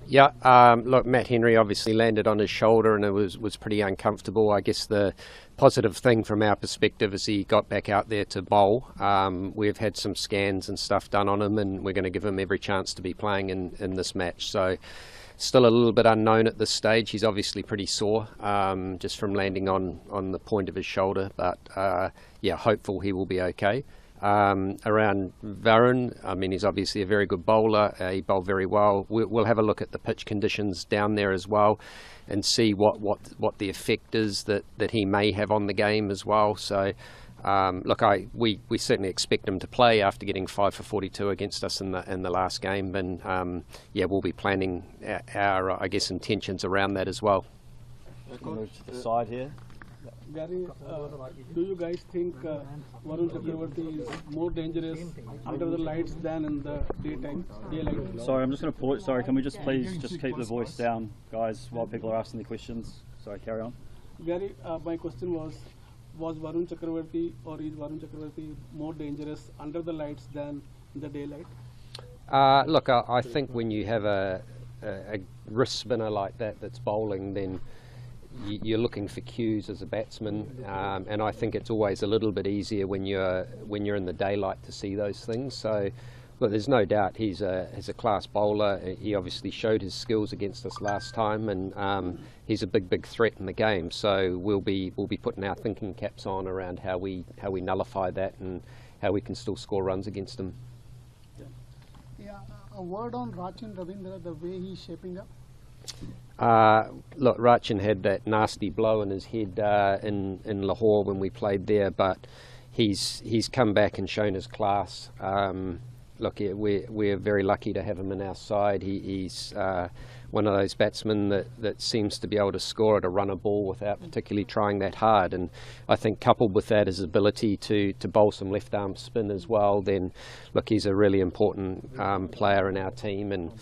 Yeah, look, Matt Henry obviously landed on his shoulder and it was pretty uncomfortable. I guess the positive thing from our perspective is he got back out there to bowl. We've had some scans and stuff done on him and we're going to give him every chance to be playing in this match. So still a little bit unknown at this stage. He's obviously pretty sore just from landing on the point of his shoulder, but yeah, hopeful he will be okay. Around Varun, I mean, he's obviously a very good bowler. He bowled very well. We'll have a look at the pitch conditions down there as well and see what the effect is that he may have on the game as well. So look, we certainly expect him to play after getting 5 for 42 against us in the last game, and yeah, we'll be planning our I guess intentions around that as well. Move to the side here. Gary, do you guys think Varun Chakravarti is more dangerous under the lights than in the daylight? Sorry, I'm just going to pull it. Sorry, can we just please just keep the voice down, guys, while people are asking the questions? Sorry, carry on. Gary, my question was Varun Chakravarti or is Varun Chakravarti more dangerous under the lights than in the daylight? Look, I think when you have a wrist spinner like that that's bowling, then you're looking for cues as a batsman, and I think it's always a little bit easier when you're in the daylight to see those things. So, look, there's no doubt he's a class bowler. He obviously showed his skills against us last time, and he's a big threat in the game. So we'll be putting our thinking caps on around how we nullify that and how we can still score runs against him. Yeah, a word on Rachin Ravindra, the way he's shaping up. Look, Rachin had that nasty blow in his head in Lahore when we played there, but he's come back and shown his class. Look, we're very lucky to have him in our side. He's one of those batsmen that seems to be able to score at a runner ball without particularly trying that hard, and I think coupled with that his ability to bowl some left arm spin as well, then look, he's a really important player in our team, and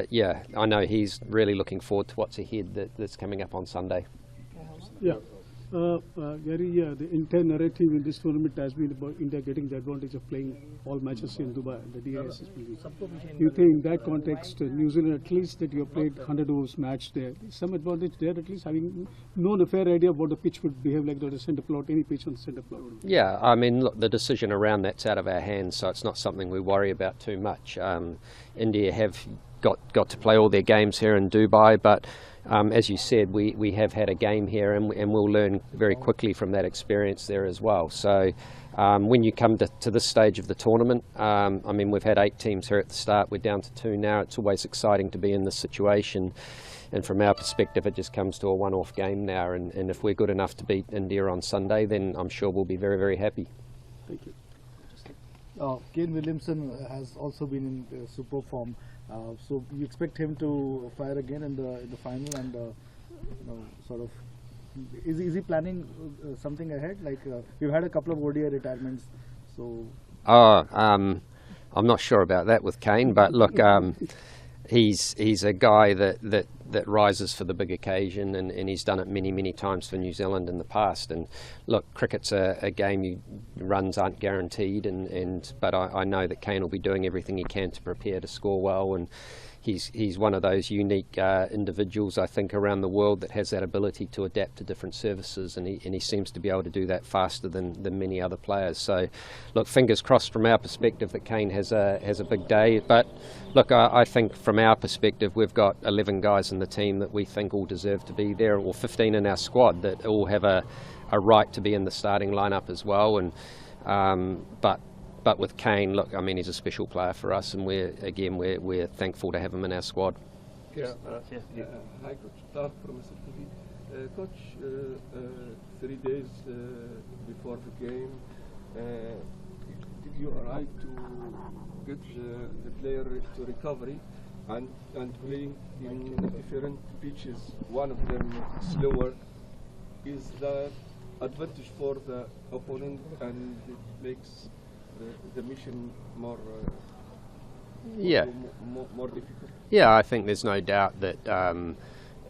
yeah, I know he's really looking forward to what's ahead that's coming up on Sunday. Yeah. Gary, the entire narrative in this tournament has been about India getting the advantage of playing all matches in Dubai, the DISSP. You think in that context, New Zealand, at least that you have played 100 overs match there, some advantage there, at least having known a fair idea of what the pitch would behave like on the centre plot, any pitch on the centre plot? Yeah, I mean, look, the decision around that's out of our hands, so it's not something we worry about too much. India have got to play all their games here in Dubai, but as you said, we have had a game here, and we'll learn very quickly from that experience there as well. So when you come to this stage of the tournament, I mean, we've had 8 teams here at the start, we're down to 2 now. It's always exciting to be in this situation, and from our perspective it just comes to a one-off game now, and if we're good enough to beat India on Sunday, then I'm sure we'll be very happy. Thank you. Kane Williamson has also been in super form. So you expect him to fire again in the final, and you know, sort of is he planning something ahead? Like we've had a couple of ODI retirements, so. I'm not sure about that with Kane, but look, he's a guy that rises for the big occasion, and he's done it many times for New Zealand in the past. And look, cricket's a game runs aren't guaranteed, but I know that Kane will be doing everything he can to prepare to score well, and he's one of those unique individuals, I think, around the world that has that ability to adapt to different services, and he seems to be able to do that faster than many other players. So look, fingers crossed from our perspective that Kane has a big day. But look, I think from our perspective we've got 11 guys in the team that we think all deserve to be there, or 15 in our squad that all have a right to be in the starting lineup as well. And but with Kane, look, I mean, he's a special player for us, and we're thankful to have him in our squad. Yeah, hi Coach, Tark from CTVN. Coach, 3 days before the game, did you arrive to get the player to recovery and playing in different pitches, one of them slower? Is that advantage for the opponent, and it makes the mission more difficult? Yeah, I think there's no doubt that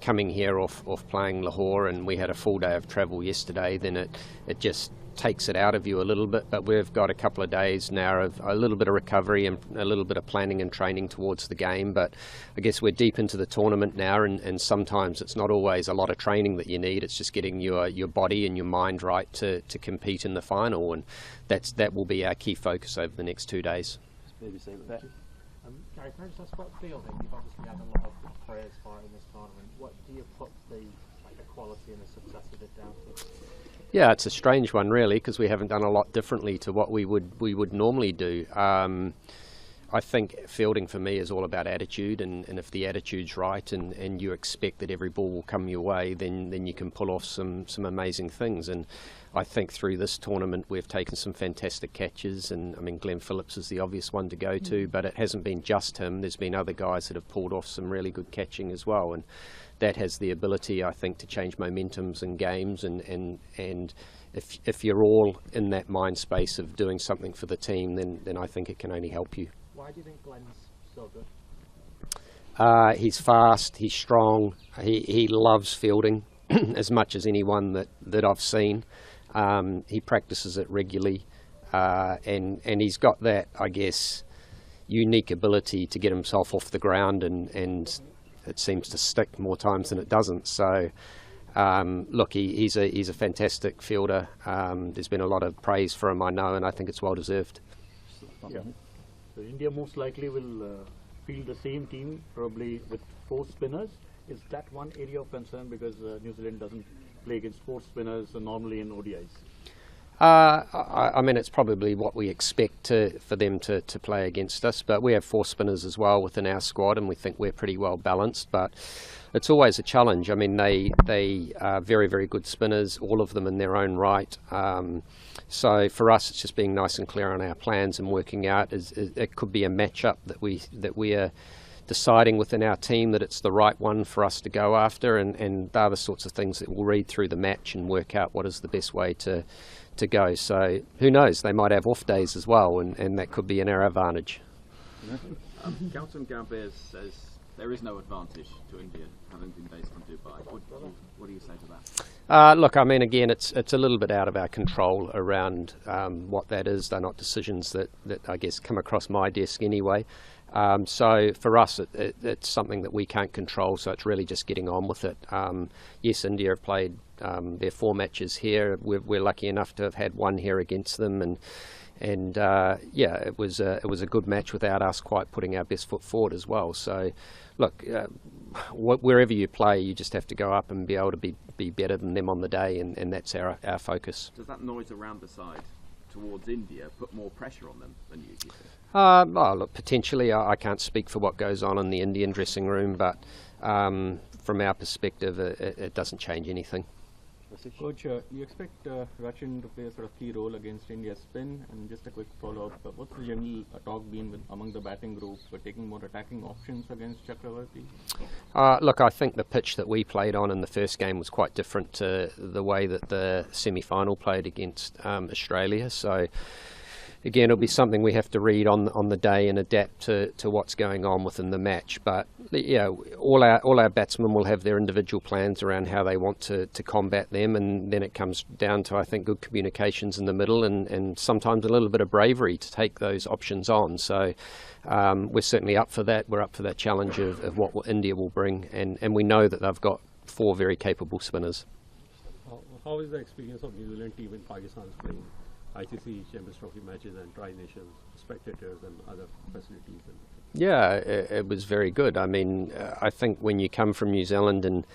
coming here off playing Lahore, and we had a full day of travel yesterday, then it just takes it out of you a little bit, but we've got a couple of days now of a little bit of recovery and a little bit of planning and training towards the game. But I guess we're deep into the tournament now, and sometimes it's not always a lot of training that you need. It's just getting your body and your mind right to compete in the final, and that will be our key focus over the next 2 days. Maybe say with that. Gary, can I just ask about fielding? You've obviously had a lot of players fighting this tournament. What do you put the quality and the success of it down to? Yeah, it's a strange one really, because we haven't done a lot differently to what we would normally do. I think fielding for me is all about attitude, and if the attitude's right and you expect that every ball will come your way, then you can pull off some amazing things. And I think through this tournament we've taken some fantastic catches, and I mean Glenn Phillips is the obvious one to go to, but it hasn't been just him. There's been other guys that have pulled off some really good catching as well, and that has the ability, I think, to change momentums in games, and if you're all in that mind space of doing something for the team, then I think it can only help you. Why do you think Glenn's so good? He's fast, he's strong, he loves fielding as much as anyone that I've seen. He practices it regularly, and he's got that, I guess, unique ability to get himself off the ground, and it seems to stick more times than it doesn't. So look, he's a fantastic fielder. There's been a lot of praise for him, I know, and I think it's well deserved. Yeah. So India most likely will field the same team, probably with 4 spinners. Is that one area of concern, because New Zealand doesn't play against 4 spinners normally in ODIs? I mean, it's probably what we expect for them to play against us, but we have 4 spinners as well within our squad, and we think we're pretty well balanced, but it's always a challenge. I mean, they are very, very good spinners, all of them in their own right. So for us, it's just being nice and clear on our plans and working out. It could be a matchup that we are deciding within our team that it's the right one for us to go after, and they're the sorts of things that we'll read through the match and work out what is the best way to go. So who knows, they might have off days as well, and that could be in our advantage. Gautam Gambhir says there is no advantage to India having been based in Dubai. What do you say to that? Look, I mean, again, it's a little bit out of our control around what that is. They're not decisions that I guess come across my desk anyway. So for us, it's something that we can't control, so it's really just getting on with it. Yes, India have played their 4 matches here. We're lucky enough to have had 1 here against them, and yeah, it was a good match without us quite putting our best foot forward as well. So look, wherever you play, you just have to go up and be able to be better than them on the day, and that's our focus. Does that noise around the side towards India put more pressure on them than you think? Oh, look, potentially. I can't speak for what goes on in the Indian dressing room, but from our perspective, it doesn't change anything. Coach, you expect Rachin to play a sort of key role against India's spin, and just a quick follow-up, what's the general talk been among the batting group for taking more attacking options against Chakravarti? Look, I think the pitch that we played on in the first game was quite different to the way that the semi-final played against Australia, so again, it'll be something we have to read on the day and adapt to what's going on within the match. But yeah, all our batsmen will have their individual plans around how they want to combat them, and then it comes down to, I think, good communications in the middle, and sometimes a little bit of bravery to take those options on. So we're certainly up for that. We're up for that challenge of what India will bring, and we know that they've got 4 very capable spinners. How is the experience of New Zealand team in Pakistan playing ICC Champions Trophy matches and Tri-Nations, spectators and other facilities? Yeah, it was very good. I mean, I think when you come from New Zealand and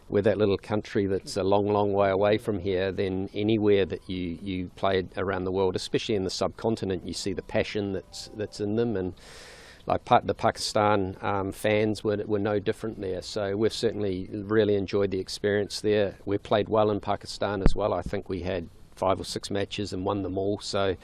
we're that little country that's a long, long way away from here, then anywhere that you play around the world, especially in the subcontinent, you see the passion that's in them, and like the Pakistan fans were no different there. So we've certainly really enjoyed the experience there. We played well in Pakistan as well. I think we had 5 or 6 matches and won them all. So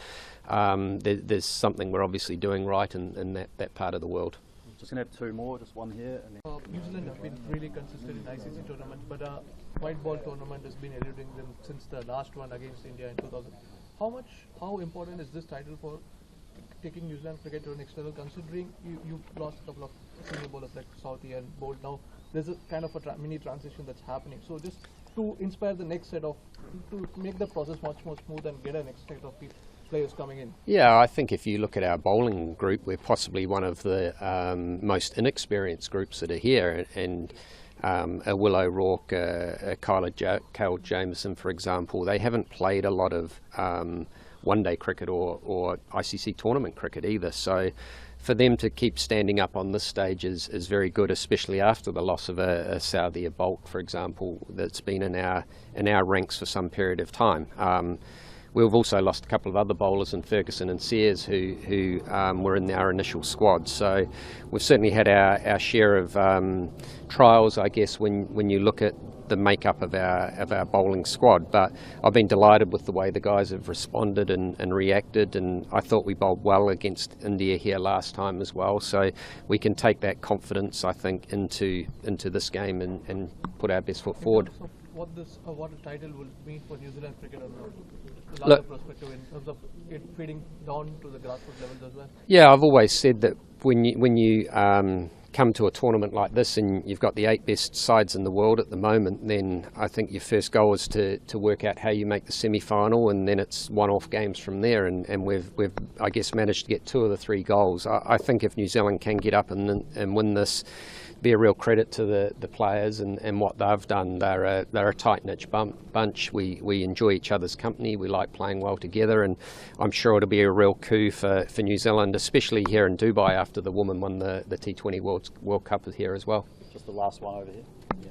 there's something we're obviously doing right in that part of the world. Just going to have 2 more, just one here. And then New Zealand have been really consistent in ICC tournaments, but white ball tournament has been eluding them since the last one against India in 2000. How important is this title for taking New Zealand cricket to an next level, considering you've lost a couple of senior bowlers like Southee and Bolt? Now there's a kind of a mini transition that's happening. So just to inspire the next set of, to make the process much more smooth and get a next set of players coming in? Yeah, I think if you look at our bowling group, we're possibly one of the most inexperienced groups that are here, and a Will O'Rourke, a Kyle Jameson, for example, they haven't played a lot of one-day cricket or ICC tournament cricket either. So for them to keep standing up on this stage is very good, especially after the loss of a Southia Bolt, for example, that's been in our ranks for some period of time. We've also lost a couple of other bowlers in Ferguson and Sears who were in our initial squad. So we've certainly had our share of trials, I guess, when you look at the makeup of our bowling squad. But I've been delighted with the way the guys have responded and reacted, and I thought we bowled well against India here last time as well. So we can take that confidence, I think, into this game and put our best foot forward. So what a title will mean for New Zealand cricket on a larger perspective in terms of it feeding down to the grassroots levels as well? Yeah, I've always said that when you come to a tournament like this and you've got the 8 best sides in the world at the moment, then I think your first goal is to work out how you make the semi-final, and then it's one-off games from there, and we've I guess managed to get 2 of the 3 goals. I think if New Zealand can get up and win this, be a real credit to the players and what they've done. They're a tight-knit bunch. We enjoy each other's company. We like playing well together, and I'm sure it'll be a real coup for New Zealand, especially here in Dubai after the women won the T20 World Cup here as well. Just the last one over here. Yeah.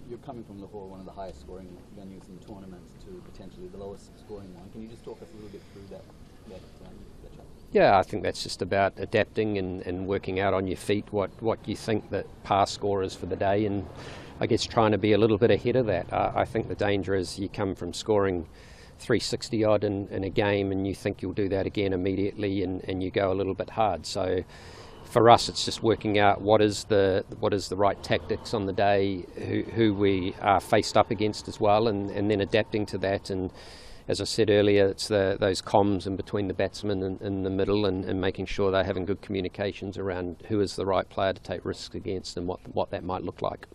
You're coming from Lahore, one of the highest scoring venues in the tournament, to potentially the lowest scoring one. Can you just talk us a little bit through that chat? Yeah, I think that's just about adapting and working out on your feet what you think that par score is for the day, and I guess trying to be a little bit ahead of that. I think the danger is you come from scoring 360 odd in a game and you think you'll do that again immediately, and you go a little bit hard. So for us, it's just working out what is the right tactics on the day, who we are faced up against as well, and then adapting to that. And as I said earlier, it's those comms in between the batsmen in the middle, and making sure they're having good communications around who is the right player to take risks against and what that might look like.